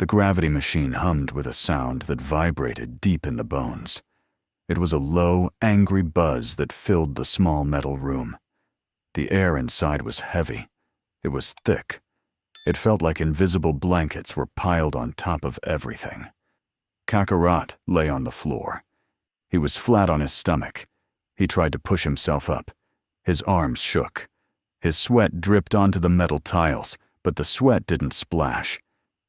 The gravity machine hummed with a sound that vibrated deep in the bones. It was a low, angry buzz that filled the small metal room. The air inside was heavy. It was thick. It felt like invisible blankets were piled on top of everything. Kakarot lay on the floor. He was flat on his stomach. He tried to push himself up. His arms shook. His sweat dripped onto the metal tiles, but the sweat didn't splash.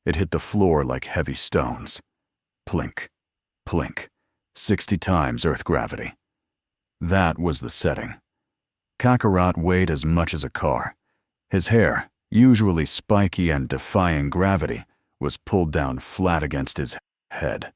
It hit the floor like heavy stones. Plink, plink, 60 times Earth gravity. That was the setting. Kakarot weighed as much as a car. His hair, usually spiky and defying gravity, was pulled down flat against his head.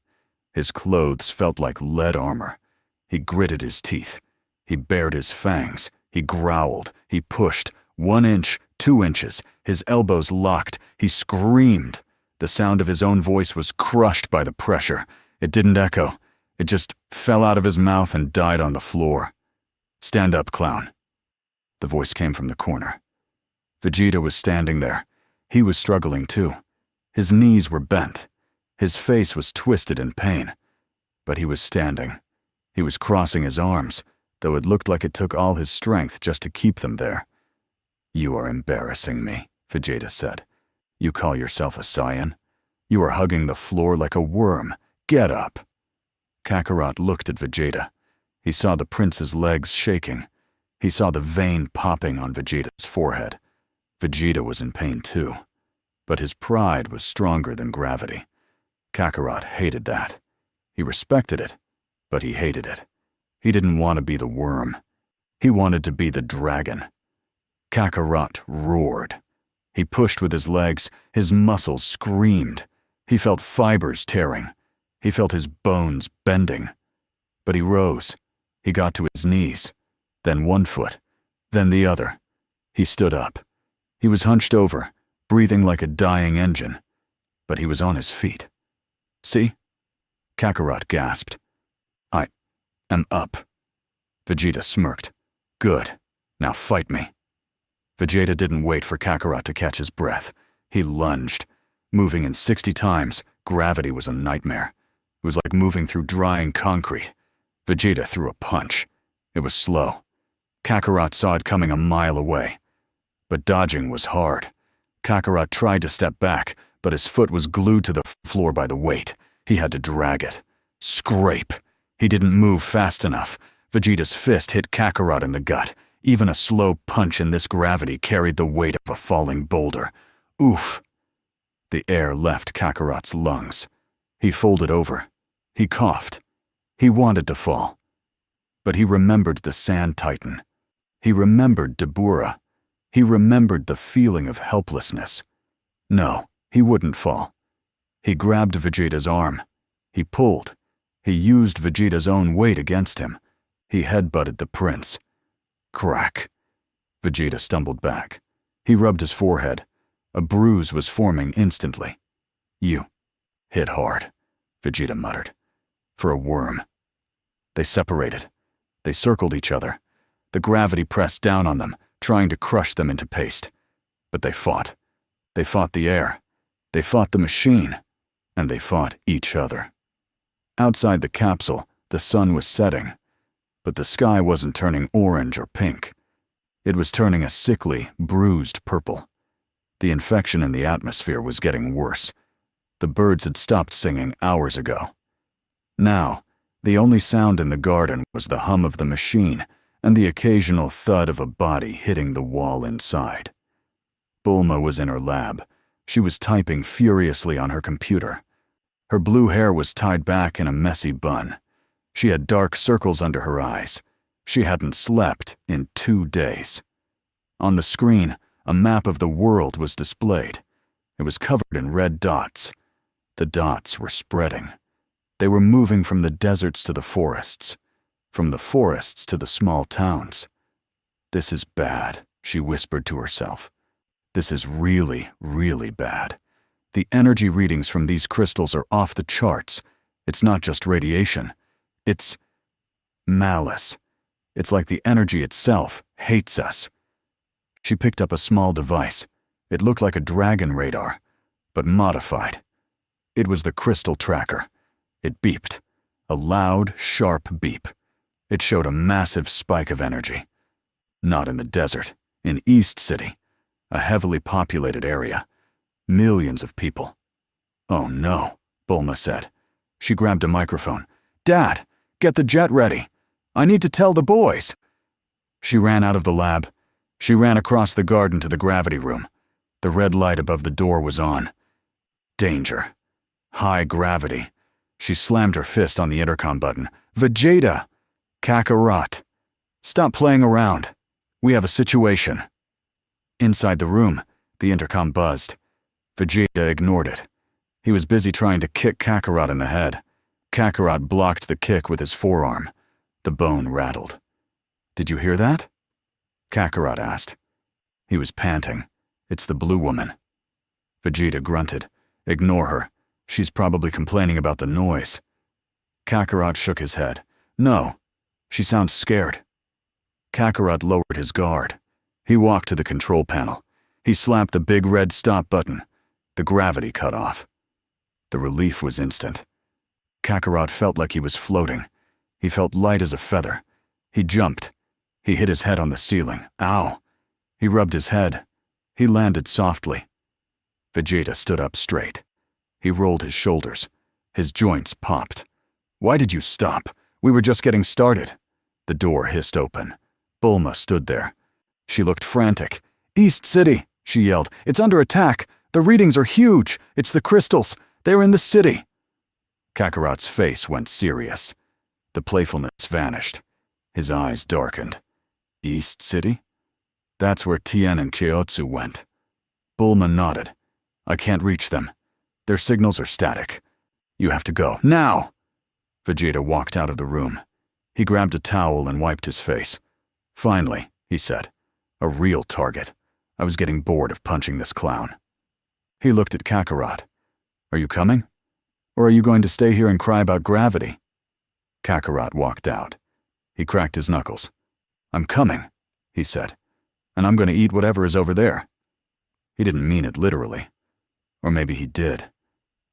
His clothes felt like lead armor. He gritted his teeth. He bared his fangs. He growled. He pushed. 1 inch, 2 inches. His elbows locked. He screamed. The sound of his own voice was crushed by the pressure. It didn't echo. It just fell out of his mouth and died on the floor. "Stand up, clown." The voice came from the corner. Vegeta was standing there. He was struggling too. His knees were bent. His face was twisted in pain. But he was standing. He was crossing his arms, though it looked like it took all his strength just to keep them there. "You are embarrassing me," Vegeta said. "You call yourself a Saiyan? You are hugging the floor like a worm. Get up." Kakarot looked at Vegeta. He saw the prince's legs shaking. He saw the vein popping on Vegeta's forehead. Vegeta was in pain too. But his pride was stronger than gravity. Kakarot hated that. He respected it, but he hated it. He didn't want to be the worm. He wanted to be the dragon. Kakarot roared. He pushed with his legs. His muscles screamed. He felt fibers tearing. He felt his bones bending. But he rose. He got to his knees. Then 1 foot. Then the other. He stood up. He was hunched over, breathing like a dying engine. But he was on his feet. "See?" Kakarot gasped. "I am up." Vegeta smirked. "Good. Now fight me." Vegeta didn't wait for Kakarot to catch his breath. He lunged. Moving in 60 times, gravity was a nightmare. It was like moving through drying concrete. Vegeta threw a punch. It was slow. Kakarot saw it coming a mile away. But dodging was hard. Kakarot tried to step back, but his foot was glued to the floor by the weight. He had to drag it. Scrape. He didn't move fast enough. Vegeta's fist hit Kakarot in the gut. Even a slow punch in this gravity carried the weight of a falling boulder. Oof. The air left Kakarot's lungs. He folded over. He coughed. He wanted to fall. But he remembered the Sand Titan. He remembered Dabura. He remembered the feeling of helplessness. No, he wouldn't fall. He grabbed Vegeta's arm. He pulled. He used Vegeta's own weight against him. He headbutted the prince. Crack. Vegeta stumbled back. He rubbed his forehead. A bruise was forming instantly. "You hit hard," Vegeta muttered. "For a worm." They separated. They circled each other. The gravity pressed down on them, trying to crush them into paste. But they fought. They fought the air. They fought the machine. And they fought each other. Outside the capsule, the sun was setting. But the sky wasn't turning orange or pink. It was turning a sickly, bruised purple. The infection in the atmosphere was getting worse. The birds had stopped singing hours ago. Now, the only sound in the garden was the hum of the machine and the occasional thud of a body hitting the wall inside. Bulma was in her lab. She was typing furiously on her computer. Her blue hair was tied back in a messy bun. She had dark circles under her eyes. She hadn't slept in 2 days. On the screen, a map of the world was displayed. It was covered in red dots. The dots were spreading. They were moving from the deserts to the forests, from the forests to the small towns. "This is bad," she whispered to herself. "This is really, really bad. The energy readings from these crystals are off the charts. It's not just radiation. It's malice. It's like the energy itself hates us." She picked up a small device. It looked like a dragon radar, but modified. It was the crystal tracker. It beeped. A loud, sharp beep. It showed a massive spike of energy. Not in the desert, in East City, a heavily populated area. Millions of people. "Oh no," Bulma said. She grabbed a microphone. "Dad, get the jet ready. I need to tell the boys." She ran out of the lab. She ran across the garden to the gravity room. The red light above the door was on. Danger. High gravity. She slammed her fist on the intercom button. "Vegeta! Kakarot! Stop playing around. We have a situation." Inside the room, the intercom buzzed. Vegeta ignored it. He was busy trying to kick Kakarot in the head. Kakarot blocked the kick with his forearm. The bone rattled. "Did you hear that?" Kakarot asked. He was panting. "It's the blue woman." Vegeta grunted. "Ignore her. She's probably complaining about the noise." Kakarot shook his head. "No. She sounds scared." Kakarot lowered his guard. He walked to the control panel. He slapped the big red stop button. The gravity cut off. The relief was instant. Kakarot felt like he was floating. He felt light as a feather. He jumped. He hit his head on the ceiling. Ow! He rubbed his head. He landed softly. Vegeta stood up straight. He rolled his shoulders. His joints popped. "Why did you stop? We were just getting started." The door hissed open. Bulma stood there. She looked frantic. "East City," she yelled. "It's under attack. The readings are huge. It's the crystals. They're in the city." Kakarot's face went serious. The playfulness vanished. His eyes darkened. "East City? That's where Tien and Kyotsu went." Bulma nodded. "I can't reach them. Their signals are static. You have to go. Now!" Vegeta walked out of the room. He grabbed a towel and wiped his face. "Finally," he said. "A real target. I was getting bored of punching this clown." He looked at Kakarot. "Are you coming? Or are you going to stay here and cry about gravity?" Kakarot walked out. He cracked his knuckles. "I'm coming," he said. "And I'm going to eat whatever is over there." He didn't mean it literally. Or maybe he did.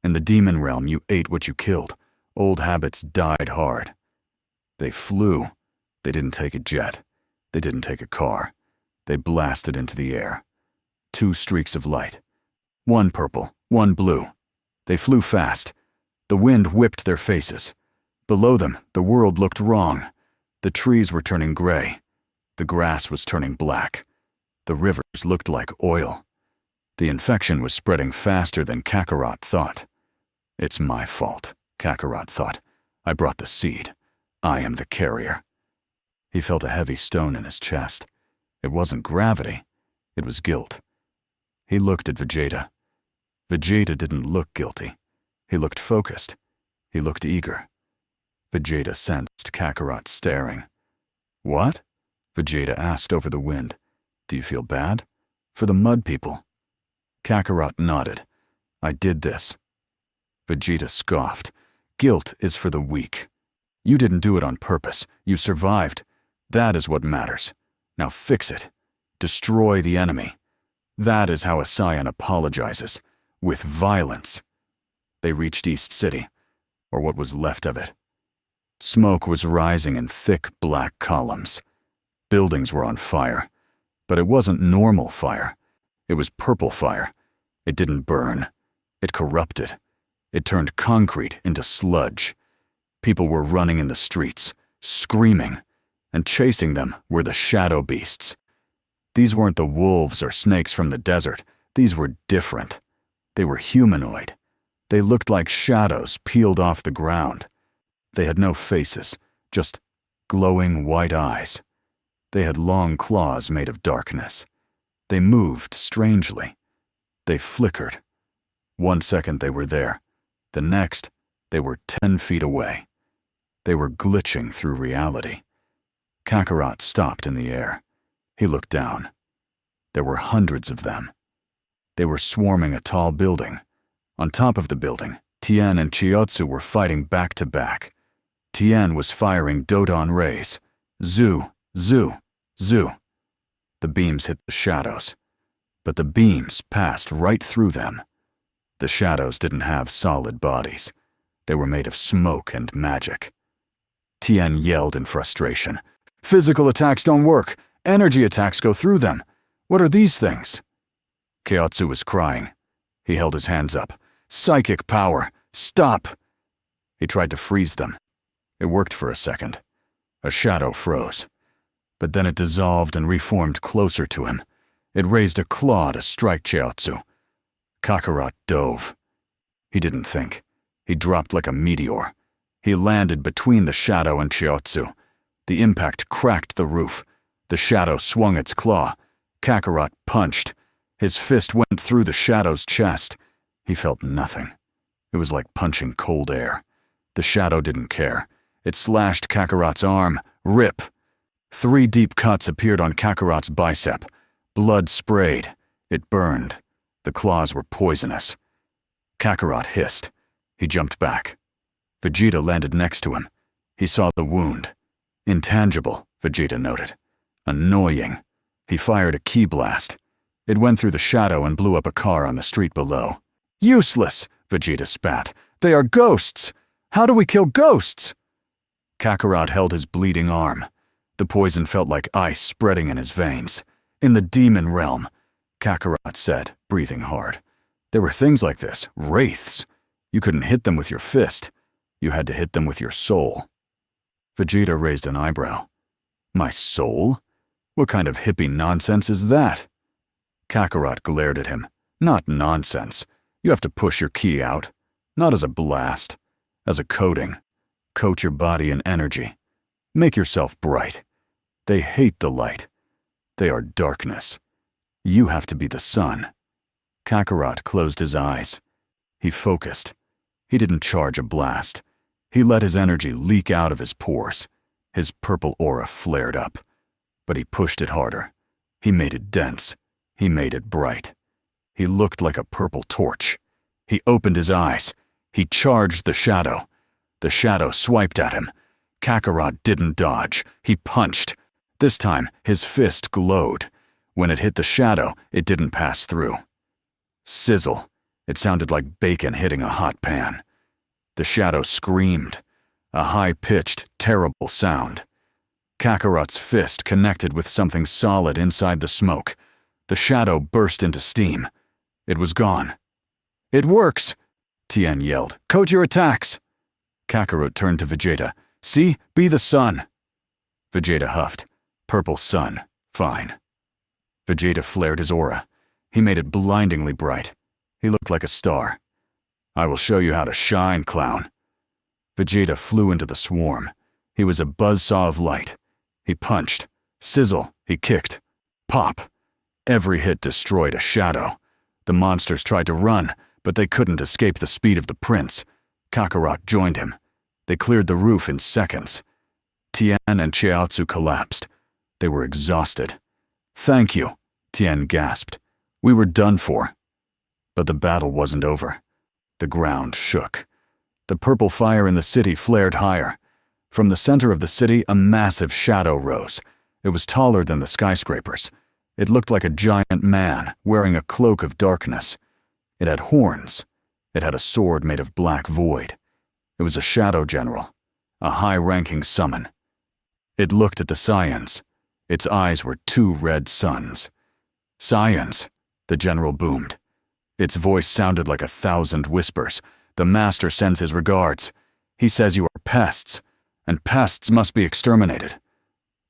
In the demon realm, you ate what you killed. Old habits died hard. They flew. They didn't take a jet. They didn't take a car. They blasted into the air. 2 streaks of light. 1 purple, 1 blue. They flew fast. The wind whipped their faces. Below them, the world looked wrong. The trees were turning gray. The grass was turning black. The rivers looked like oil. The infection was spreading faster than Kakarot thought. "It's my fault," Kakarot thought. "I brought the seed. I am the carrier." He felt a heavy stone in his chest. It wasn't gravity. It was guilt. He looked at Vegeta. Vegeta didn't look guilty. He looked focused. He looked eager. Vegeta sensed Kakarot staring. "What?" Vegeta asked over the wind. "Do you feel bad? For the mud people?" Kakarot nodded. "I did this." Vegeta scoffed. "Guilt is for the weak. You didn't do it on purpose. You survived. That is what matters. Now fix it. Destroy the enemy. That is how a Saiyan apologizes. With violence." They reached East City, or what was left of it. Smoke was rising in thick black columns. Buildings were on fire. But it wasn't normal fire. It was purple fire. It didn't burn. It corrupted. It turned concrete into sludge. People were running in the streets, screaming, and chasing them were the shadow beasts. These weren't the wolves or snakes from the desert. These were different. They were humanoid. They looked like shadows peeled off the ground. They had no faces, just glowing white eyes. They had long claws made of darkness. They moved strangely. They flickered. 1 second they were there. The next, they were 10 feet away. They were glitching through reality. Kakarot stopped in the air. He looked down. There were hundreds of them. They were swarming a tall building. On top of the building, Tien and Chiotsu were fighting back to back. Tien was firing Dodon rays. Zoo, zoo, zoo. The beams hit the shadows, but the beams passed right through them. The The shadows didn't have solid bodies. They were made of smoke and magic. Tien yelled in frustration. Physical attacks don't work. Energy attacks go through them. What are these things? Chiaotzu was crying. He held his hands up. Psychic power. Stop! He tried to freeze them. It worked for a second. A shadow froze. But then it dissolved and reformed closer to him. It raised a claw to strike Chiaotzu. Kakarot dove. He didn't think. He dropped like a meteor. He landed between the shadow and Chiaotzu. The impact cracked the roof. The shadow swung its claw. Kakarot punched. His fist went through the shadow's chest. He felt nothing. It was like punching cold air. The shadow didn't care. It slashed Kakarot's arm. Rip! 3 deep cuts appeared on Kakarot's bicep. Blood sprayed. It burned. The claws were poisonous. Kakarot hissed. He jumped back. Vegeta landed next to him. He saw the wound. Intangible, Vegeta noted. Annoying. He fired a ki blast. It went through the shadow and blew up a car on the street below. Useless, Vegeta spat. They are ghosts. How do we kill ghosts? Kakarot held his bleeding arm. The poison felt like ice spreading in his veins. In the demon realm, Kakarot said, breathing hard. There were things like this, wraiths. You couldn't hit them with your fist. You had to hit them with your soul. Vegeta raised an eyebrow. My soul? What kind of hippie nonsense is that? Kakarot glared at him. Not nonsense. You have to push your ki out. Not as a blast. As a coating. Coat your body in energy. Make yourself bright. They hate the light. They are darkness. You have to be the sun. Kakarot closed his eyes. He focused. He didn't charge a blast. He let his energy leak out of his pores. His purple aura flared up. But he pushed it harder. He made it dense. He made it bright. He looked like a purple torch. He opened his eyes. He charged the shadow. The shadow swiped at him. Kakarot didn't dodge. He punched. This time, his fist glowed. When it hit the shadow, it didn't pass through. Sizzle. It sounded like bacon hitting a hot pan. The shadow screamed. A high-pitched, terrible sound. Kakarot's fist connected with something solid inside the smoke. The shadow burst into steam. It was gone. It works! Tien yelled. Coat your attacks! Kakarot turned to Vegeta. See? Be the sun! Vegeta huffed. Purple sun. Fine. Vegeta flared his aura. He made it blindingly bright. He looked like a star. I will show you how to shine, clown. Vegeta flew into the swarm. He was a buzzsaw of light. He punched. Sizzle. He kicked. Pop. Every hit destroyed a shadow. The monsters tried to run, but they couldn't escape the speed of the prince. Kakarot joined him. They cleared the roof in seconds. Tien and Chiaotzu collapsed. They were exhausted. Thank you, Tien gasped. We were done for. But the battle wasn't over. The ground shook. The purple fire in the city flared higher. From the center of the city, a massive shadow rose. It was taller than the skyscrapers. It looked like a giant man wearing a cloak of darkness. It had horns. It had a sword made of black void. It was a shadow general, a high-ranking summon. It looked at the Saiyans. Its eyes were 2 red suns. Saiyans, the general boomed. Its voice sounded like 1,000 whispers. The master sends his regards. He says you are pests, and pests must be exterminated.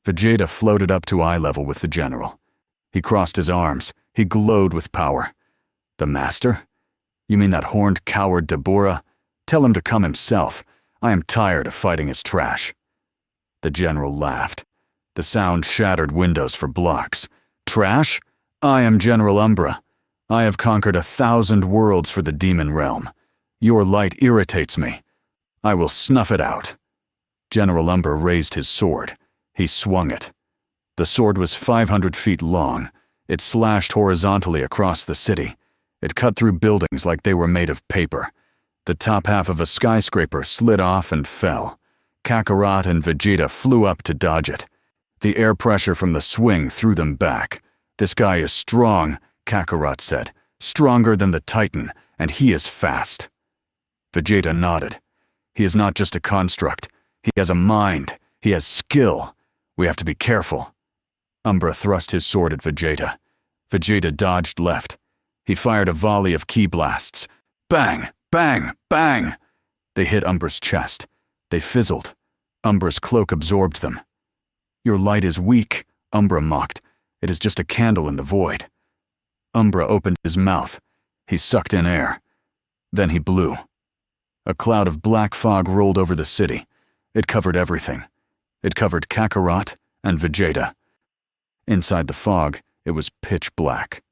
Vegeta floated up to eye level with the general. He crossed his arms. He glowed with power. The master? You mean that horned coward Dabura? Tell him to come himself. I am tired of fighting his trash. The general laughed. The sound shattered windows for blocks. Trash? I am General Umbra. I have conquered 1,000 worlds for the demon realm. Your light irritates me. I will snuff it out. General Umbra raised his sword. He swung it. The sword was 500 feet long. It slashed horizontally across the city. It cut through buildings like they were made of paper. The top half of a skyscraper slid off and fell. Kakarot and Vegeta flew up to dodge it. The air pressure from the swing threw them back. This guy is strong, Kakarot said. Stronger than the Titan, and he is fast. Vegeta nodded. He is not just a construct. He has a mind. He has skill. We have to be careful. Umbra thrust his sword at Vegeta. Vegeta dodged left. He fired a volley of ki blasts. Bang! Bang! Bang! They hit Umbra's chest. They fizzled. Umbra's cloak absorbed them. Your light is weak, Umbra mocked. It is just a candle in the void. Umbra opened his mouth. He sucked in air. Then he blew. A cloud of black fog rolled over the city. It covered everything. It covered Kakarot and Vegeta. Inside the fog, it was pitch black.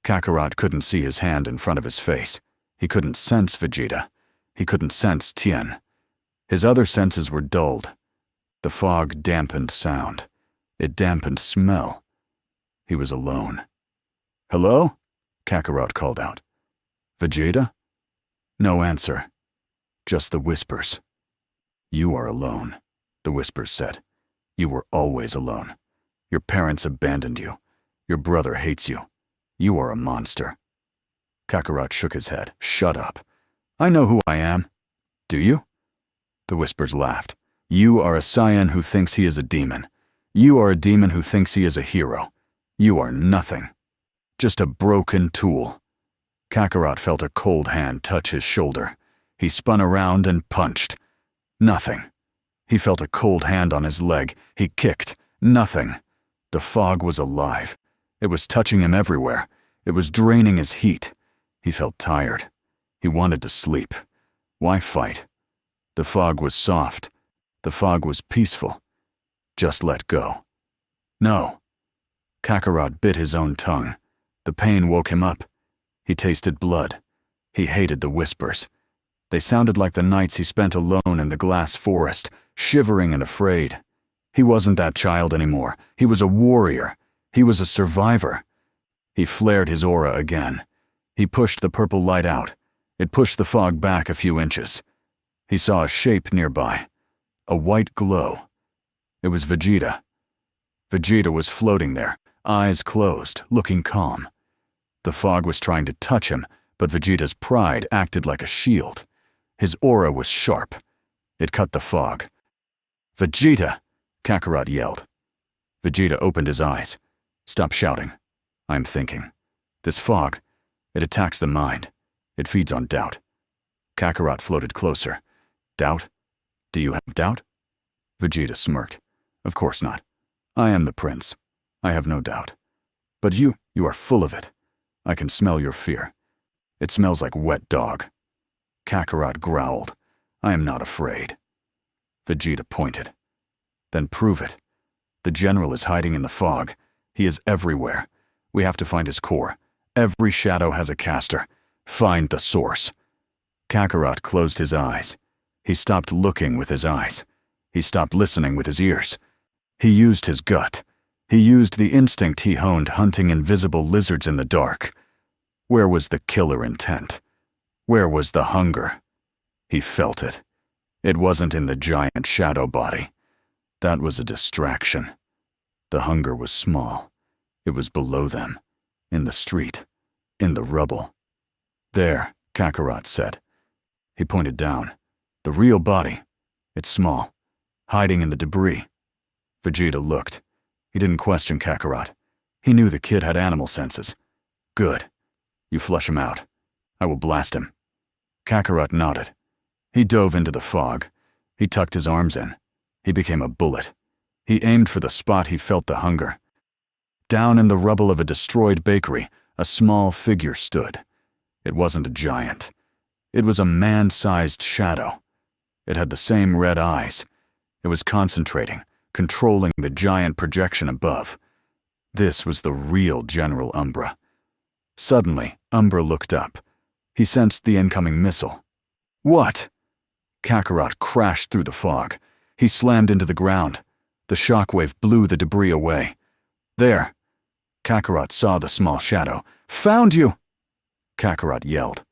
Kakarot couldn't see his hand in front of his face. He couldn't sense Vegeta. He couldn't sense Tien. His other senses were dulled. The fog dampened sound. It dampened smell. He was alone. "Hello?" Kakarot called out. "Vegeta?" No answer. Just the whispers. "You are alone," the whispers said. "You were always alone. Your parents abandoned you. Your brother hates you. You are a monster." Kakarot shook his head. "Shut up. I know who I am." "Do you?" The whispers laughed. "You are a Saiyan who thinks he is a demon. You are a demon who thinks he is a hero. You are nothing. Just a broken tool." Kakarot felt a cold hand touch his shoulder. He spun around and punched. Nothing. He felt a cold hand on his leg. He kicked. Nothing. The fog was alive. It was touching him everywhere. It was draining his heat. He felt tired. He wanted to sleep. Why fight? The fog was soft. The fog was peaceful. Just let go. No. Kakarot bit his own tongue. The pain woke him up. He tasted blood. He hated the whispers. They sounded like the nights he spent alone in the glass forest, shivering and afraid. He wasn't that child anymore. He was a warrior. He was a survivor. He flared his aura again. He pushed the purple light out. It pushed the fog back a few inches. He saw a shape nearby. A white glow. It was Vegeta. Vegeta was floating there, eyes closed, looking calm. The fog was trying to touch him, but Vegeta's pride acted like a shield. His aura was sharp. It cut the fog. "Vegeta!" Kakarot yelled. Vegeta opened his eyes. "Stop shouting. I'm thinking. This fog, it attacks the mind. It feeds on doubt." Kakarot floated closer. "Doubt? Do you have doubt?" Vegeta smirked. "Of course not. I am the prince. I have no doubt. But you are full of it. I can smell your fear. It smells like wet dog." Kakarot growled. "I am not afraid." Vegeta pointed. "Then prove it. The general is hiding in the fog. He is everywhere. We have to find his core. Every shadow has a caster. Find the source." Kakarot closed his eyes. He stopped looking with his eyes. He stopped listening with his ears. He used his gut. He used the instinct he honed hunting invisible lizards in the dark. Where was the killer intent? Where was the hunger? He felt it. It wasn't in the giant shadow body. That was a distraction. The hunger was small. It was below them, in the street, in the rubble. "There," Kakarot said. He pointed down. "The real body. It's small, hiding in the debris." Vegeta looked. He didn't question Kakarot. He knew the kid had animal senses. "Good. You flush him out. I will blast him." Kakarot nodded. He dove into the fog. He tucked his arms in. He became a bullet. He aimed for the spot he felt the hunger. Down in the rubble of a destroyed bakery, a small figure stood. It wasn't a giant. It was a man-sized shadow. It had the same red eyes. It was concentrating, controlling the giant projection above. This was the real General Umbra. Suddenly, Umbra looked up. He sensed the incoming missile. "What?" Kakarot crashed through the fog. He slammed into the ground. The shockwave blew the debris away. "There." Kakarot saw the small shadow. "Found you!" Kakarot yelled.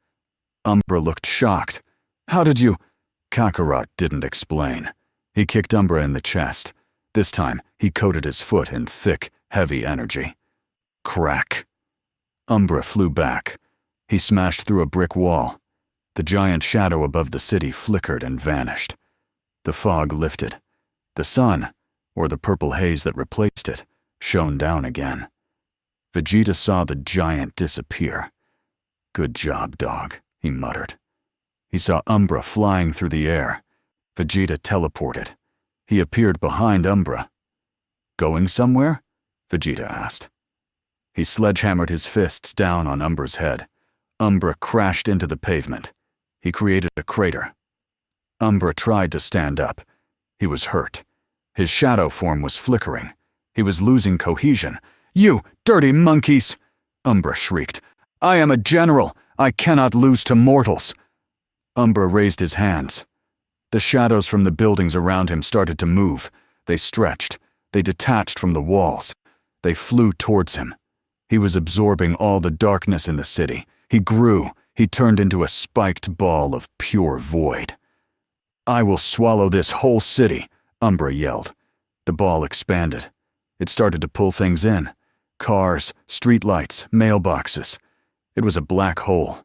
Umbra looked shocked. "How did you—" Kakarot didn't explain. He kicked Umbra in the chest. This time, he coated his foot in thick, heavy energy. Crack. Umbra flew back. He smashed through a brick wall. The giant shadow above the city flickered and vanished. The fog lifted. The sun, or the purple haze that replaced it, shone down again. Vegeta saw the giant disappear. "Good job, dog," he muttered. He saw Umbra flying through the air. Vegeta teleported. He appeared behind Umbra. "Going somewhere?" Vegeta asked. He sledgehammered his fists down on Umbra's head. Umbra crashed into the pavement. He created a crater. Umbra tried to stand up. He was hurt. His shadow form was flickering. He was losing cohesion. "You dirty monkeys!" Umbra shrieked. "I am a general. I cannot lose to mortals." Umbra raised his hands. The shadows from the buildings around him started to move. They stretched. They detached from the walls. They flew towards him. He was absorbing all the darkness in the city. He grew. He turned into a spiked ball of pure void. "I will swallow this whole city," Umbra yelled. The ball expanded. It started to pull things in. Cars, streetlights, mailboxes. It was a black hole.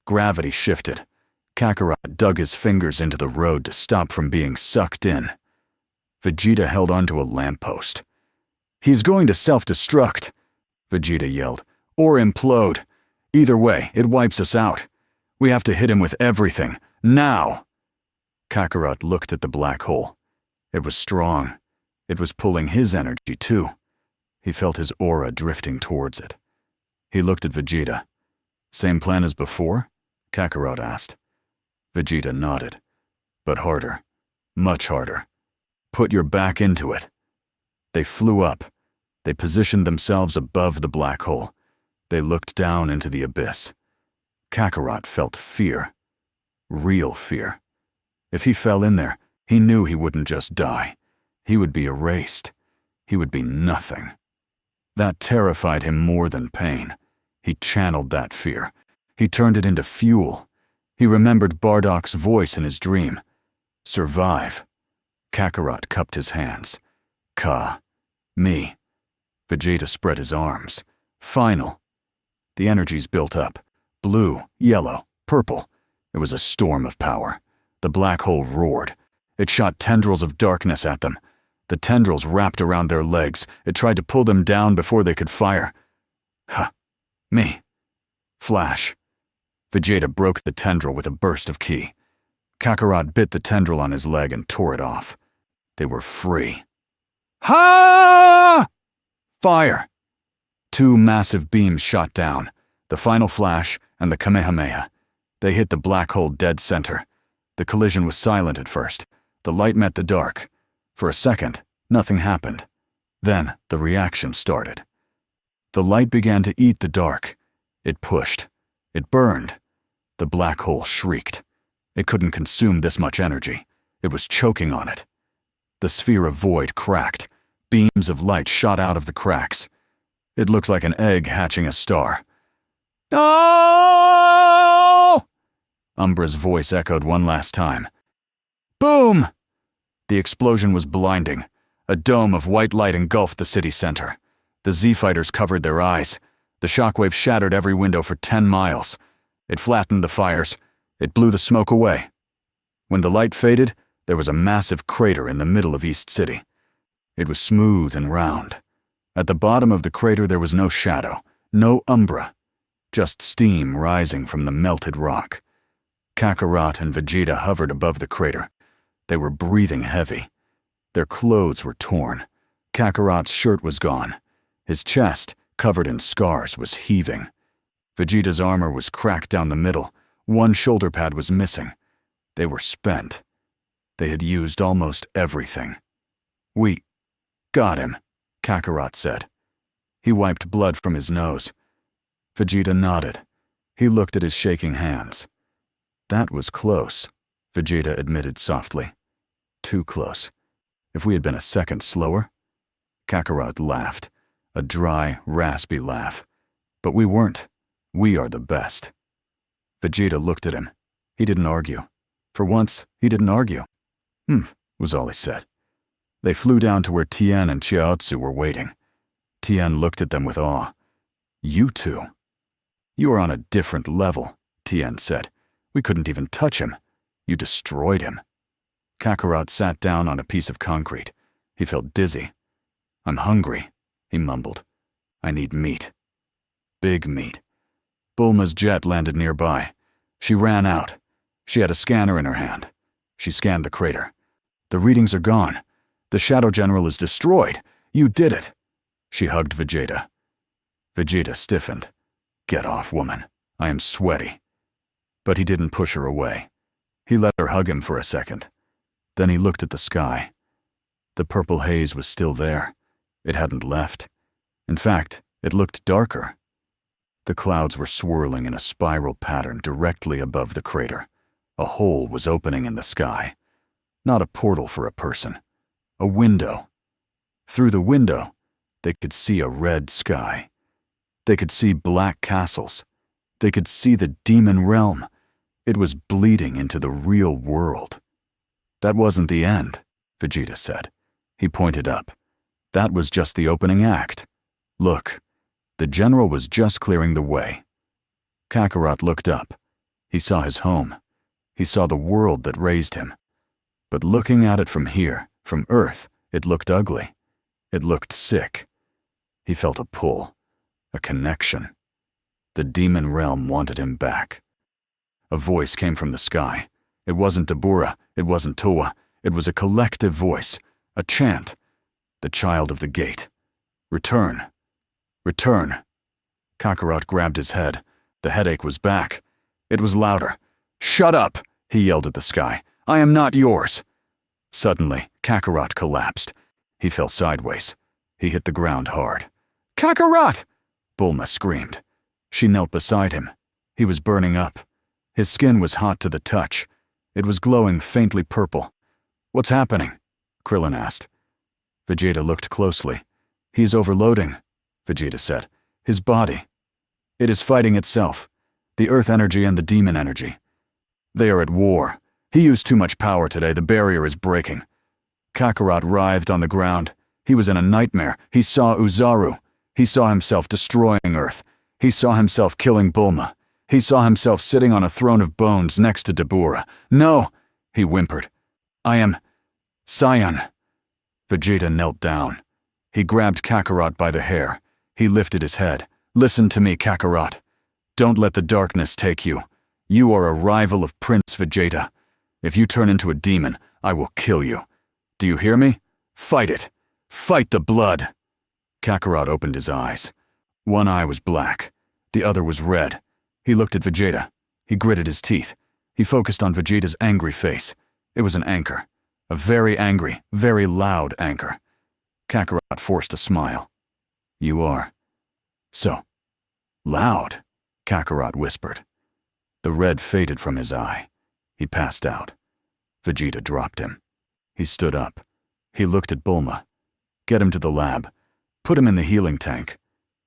Gravity shifted. Kakarot dug his fingers into the road to stop from being sucked in. Vegeta held onto a lamppost. "He's going to self-destruct," Vegeta yelled, "or implode. Either way, it wipes us out. We have to hit him with everything, now." Kakarot looked at the black hole. It was strong. It was pulling his energy, too. He felt his aura drifting towards it. He looked at Vegeta. "Same plan as before?" Kakarot asked. Vegeta nodded. "But harder. Much harder. Put your back into it." They flew up. They positioned themselves above the black hole. They looked down into the abyss. Kakarot felt fear. Real fear. If he fell in there, he knew he wouldn't just die. He would be erased. He would be nothing. That terrified him more than pain. He channeled that fear. He turned it into fuel. He remembered Bardock's voice in his dream. "Survive." Kakarot cupped his hands. "Ka. Me." Vegeta spread his arms. "Final." The energies built up. Blue, yellow, purple. It was a storm of power. The black hole roared. It shot tendrils of darkness at them. The tendrils wrapped around their legs. It tried to pull them down before they could fire. "Huh. Me." Flash. Vegeta broke the tendril with a burst of ki. Kakarot bit the tendril on his leg and tore it off. They were free. Ha! Fire! Two massive beams shot down, the final flash and the Kamehameha. They hit the black hole dead center. The collision was silent at first. The light met the dark. For a second, nothing happened. Then the reaction started. The light began to eat the dark. It pushed. It burned. The black hole shrieked. It couldn't consume this much energy. It was choking on it. The sphere of void cracked. Beams of light shot out of the cracks. It looked like an egg hatching a star. "No!" Umbra's voice echoed one last time. Boom! The explosion was blinding. A dome of white light engulfed the city center. The Z-fighters covered their eyes. The shockwave shattered every window for 10 miles. It flattened the fires. It blew the smoke away. When the light faded, there was a massive crater in the middle of East City. It was smooth and round. At the bottom of the crater there was no shadow, no umbra, just steam rising from the melted rock. Kakarot and Vegeta hovered above the crater. They were breathing heavy. Their clothes were torn. Kakarot's shirt was gone. His chest, covered in scars, was heaving. Vegeta's armor was cracked down the middle. One shoulder pad was missing. They were spent. They had used almost everything. "We got him," Kakarot said. He wiped blood from his nose. Vegeta nodded. He looked at his shaking hands. "That was close," Vegeta admitted softly. "Too close. If we had been a second slower." Kakarot laughed, a dry, raspy laugh. "But we weren't. We are the best." Vegeta looked at him. He didn't argue. For once, he didn't argue. Was all he said. They flew down to where Tien and Chiaotzu were waiting. Tien looked at them with awe. "You two." You are on a different level, Tien said. We couldn't even touch him. You destroyed him. Kakarot sat down on a piece of concrete. He felt dizzy. I'm hungry, he mumbled. I need meat. Big meat. Bulma's jet landed nearby. She ran out. She had a scanner in her hand. She scanned the crater. The readings are gone. The Shadow General is destroyed. You did it. She hugged Vegeta. Vegeta stiffened. Get off, woman. I am sweaty. But he didn't push her away. He let her hug him for a second. Then he looked at the sky. The purple haze was still there. It hadn't left. In fact, it looked darker. The clouds were swirling in a spiral pattern directly above the crater. A hole was opening in the sky. Not a portal for a person. A window. Through the window, they could see a red sky. They could see black castles. They could see the demon realm. It was bleeding into the real world. That wasn't the end, Vegeta said. He pointed up. That was just the opening act. Look, the general was just clearing the way. Kakarot looked up. He saw his home. He saw the world that raised him. But looking at it from here, from Earth, it looked ugly. It looked sick. He felt a pull, a connection. The demon realm wanted him back. A voice came from the sky. It wasn't Dabura, it wasn't Towa. It was a collective voice, a chant. The child of the gate. Return. Return. Kakarot grabbed his head. The headache was back. It was louder. Shut up, he yelled at the sky. I am not yours. Suddenly, Kakarot collapsed. He fell sideways. He hit the ground hard. Kakarot! Bulma screamed. She knelt beside him. He was burning up. His skin was hot to the touch. It was glowing faintly purple. What's happening? Krillin asked. Vegeta looked closely. He is overloading, Vegeta said. His body. It is fighting itself. The earth energy and the demon energy. They are at war. He used too much power today. The barrier is breaking. Kakarot writhed on the ground. He was in a nightmare. He saw Uzaru. He saw himself destroying Earth. He saw himself killing Bulma. He saw himself sitting on a throne of bones next to Dabura. No, he whimpered. I am Saiyan. Vegeta knelt down. He grabbed Kakarot by the hair. He lifted his head. Listen to me, Kakarot. Don't let the darkness take you. You are a rival of Prince Vegeta. If you turn into a demon, I will kill you. Do you hear me? Fight it. Fight the blood. Kakarot opened his eyes. One eye was black. The other was red. He looked at Vegeta. He gritted his teeth. He focused on Vegeta's angry face. It was an anchor. A very angry, very loud anchor. Kakarot forced a smile. You are. So. Loud, Kakarot whispered. The red faded from his eye. He passed out. Vegeta dropped him. He stood up. He looked at Bulma. Get him to the lab. Put him in the healing tank.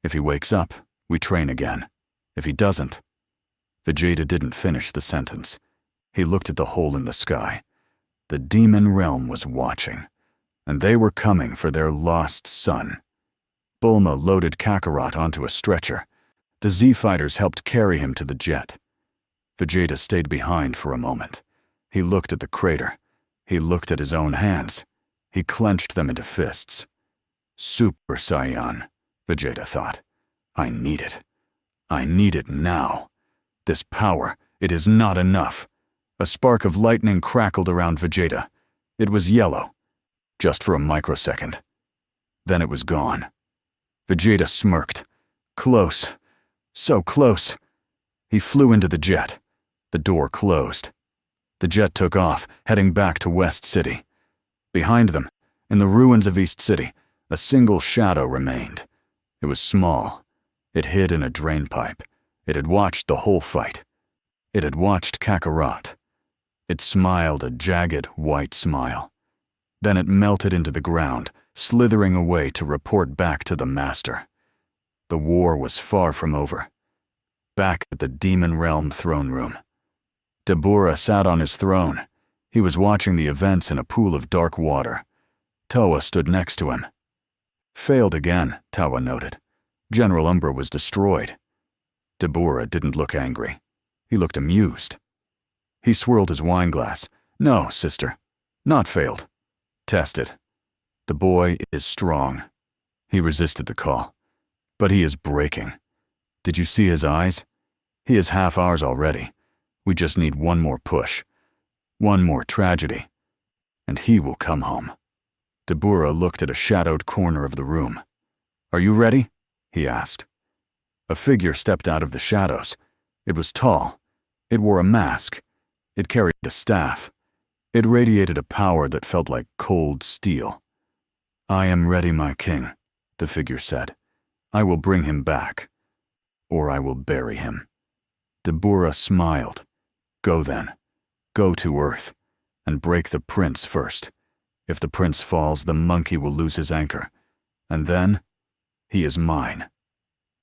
If he wakes up, we train again. If he doesn't. Vegeta didn't finish the sentence. He looked at the hole in the sky. The demon realm was watching, and they were coming for their lost son. Bulma loaded Kakarot onto a stretcher. The Z-fighters helped carry him to the jet. Vegeta stayed behind for a moment. He looked at the crater. He looked at his own hands. He clenched them into fists. Super Saiyan, Vegeta thought. I need it. I need it now. This power, it is not enough. A spark of lightning crackled around Vegeta. It was yellow, just for a microsecond. Then it was gone. Vegeta smirked. Close. So close. He flew into the jet. The door closed. The jet took off, heading back to West City. Behind them, in the ruins of East City, a single shadow remained. It was small. It hid in a drain pipe. It had watched the whole fight. It had watched Kakarot. It smiled a jagged, white smile. Then it melted into the ground, slithering away to report back to the Master. The war was far from over. Back at the Demon Realm throne room. Dabura sat on his throne. He was watching the events in a pool of dark water. Towa stood next to him. Failed again, Towa noted. General Umbra was destroyed. Deborah didn't look angry. He looked amused. He swirled his wineglass. No, sister. Not failed. Tested. The boy is strong. He resisted the call. But he is breaking. Did you see his eyes? He is half ours already. We just need one more push. One more tragedy. And he will come home. Deborah looked at a shadowed corner of the room. Are you ready? He asked. A figure stepped out of the shadows. It was tall. It wore a mask. It carried a staff. It radiated a power that felt like cold steel. I am ready, my king, the figure said. I will bring him back. Or I will bury him. Deborah smiled. Go then. Go to Earth. And break the prince first. If the prince falls, the monkey will lose his anchor. And then, he is mine.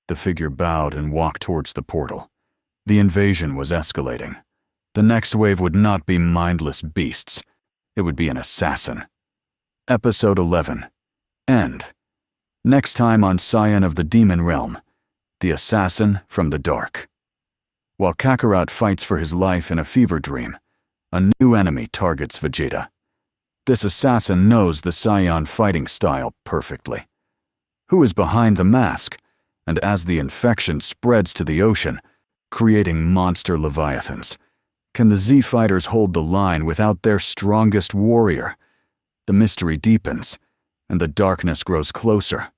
The figure bowed and walked towards the portal. The invasion was escalating. The next wave would not be mindless beasts. It would be an assassin. Episode 11. End. Next time on Saiyan of the Demon Realm, the assassin from the dark. While Kakarot fights for his life in a fever dream, a new enemy targets Vegeta. This assassin knows the Saiyan fighting style perfectly. Who is behind the mask? And as the infection spreads to the ocean, creating monster leviathans, can the Z fighters hold the line without their strongest warrior? The mystery deepens, and the darkness grows closer.